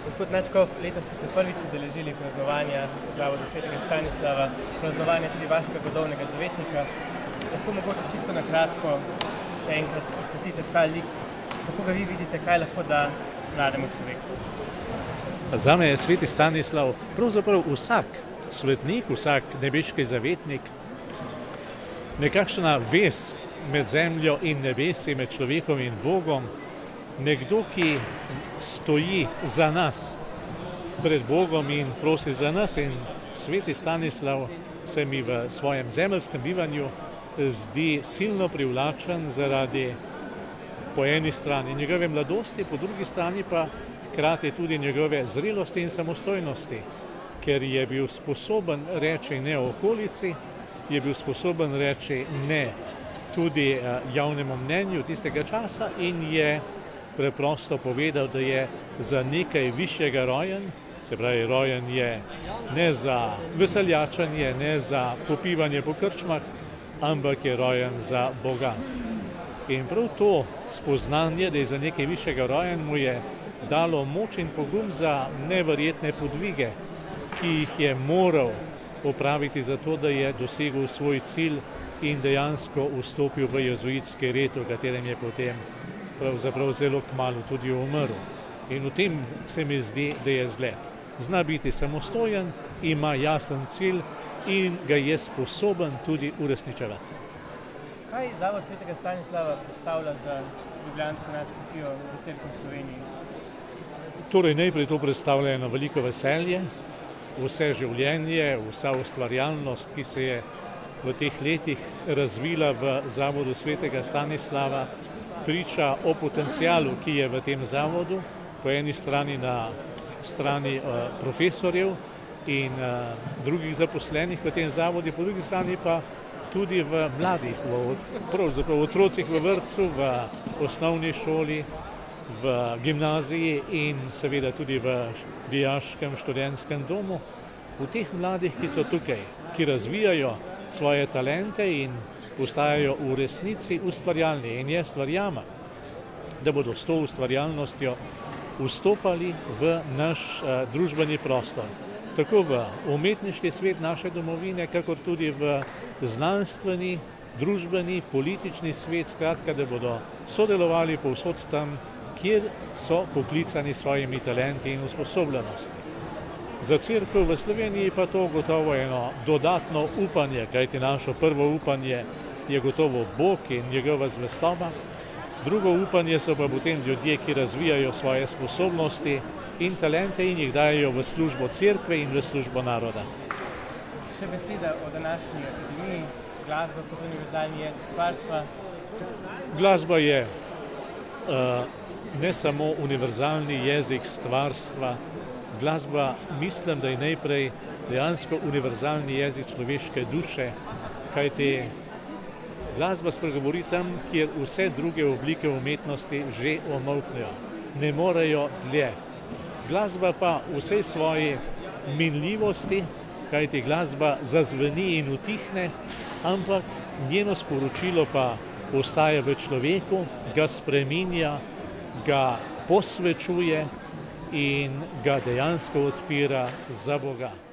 Gospod Načkov, letos ste se prvič udeležili praznovanja v Zavodu svetega Stanislava, praznovanja tudi vašega godovnega zavetnika. Lahko mogoče čisto na kratko še enkrat posvetite ta lik, kako ga vi vidite, kaj lahko da mlademu človeku? Zame je sveti Stanislav pravzaprav vsak svetnik, vsak nebeški zavetnik, nekakšna vez med zemljo in nebesi, med človekom in Bogom, nekdo, ki stoji za nas pred Bogom in prosi za nas, in sveti Stanislav se mi v svojem zemeljskem bivanju zdi silno privlačen zaradi po eni strani njegove mladosti, po drugi strani pa hkrati tudi njegove zrelosti in samostojnosti, ker je bil sposoben reči ne okolici, je bil sposoben reči ne tudi javnemu mnenju tistega časa in je preprosto povedal, da je za nekaj višjega rojen, se pravi, rojen je ne za veseljačenje, ne za popivanje po krčmah, ampak je rojen za Boga. In prav to spoznanje, da je za nekaj višjega rojen, mu je dalo moč in pogum za neverjetne podvige, ki jih je moral opraviti zato, da je dosegel svoj cilj in dejansko vstopil v jezuitski red, v katerem je potem pravzaprav zelo kmalu tudi umrl. In v tem se mi zdi, da je zgled. Zna biti samostojen, ima jasen cilj in ga je sposoben tudi uresničevati. Kaj Zavod svetega Stanislava predstavlja za ljubljansko nadškofijo, za Cerkev v Sloveniji? Torej najprej to predstavlja eno veliko veselje, vse življenje, vsa ustvarjalnost, ki se je v teh letih razvila v Zavodu svetega Stanislava, priča o potencialu, ki je v tem zavodu, po eni strani na strani profesorjev in drugih zaposlenih v tem zavodu, po drugi strani pa tudi v mladih, pravzaprav v otrocih v vrtcu, v osnovni šoli, v gimnaziji in seveda tudi v dijaškem študentskem domu, v teh mladih, ki so tukaj, ki razvijajo svoje talente in postajajo v resnici ustvarjalni. In jaz verjamem, da bodo s to ustvarjalnostjo vstopali v naš družbeni prostor. Tako v umetniški svet naše domovine, kakor tudi v znanstveni, družbeni, politični svet, skratka, da bodo sodelovali povsod tam, kjer so poklicani s svojimi talenti in usposobljenosti. Za Cerkev v Sloveniji pa to gotovo eno dodatno upanje, kajti naše prvo upanje je gotovo Bog in njegova zvestoba, drugo upanje so pa potem ljudje, ki razvijajo svoje sposobnosti in talente in jih dajejo v službo Cerkve in v službo naroda. Še beseda o današnji akademiji, glasba kot univerzalni jezik stvarstva. Glasba je ne samo univerzalni jezik stvarstva, glasba mislim, da je najprej dejansko univerzalni jezik človeške duše, kajti glasba spregovori tam, kjer vse druge oblike umetnosti že omolknejo, ne morejo dlje. Glasba pa vsej svoji minljivosti, kajti glasba zazveni in utihne, ampak njeno sporočilo pa ostaja v človeku, ga spreminja, ga posvečuje in ga dejansko odpira za Boga.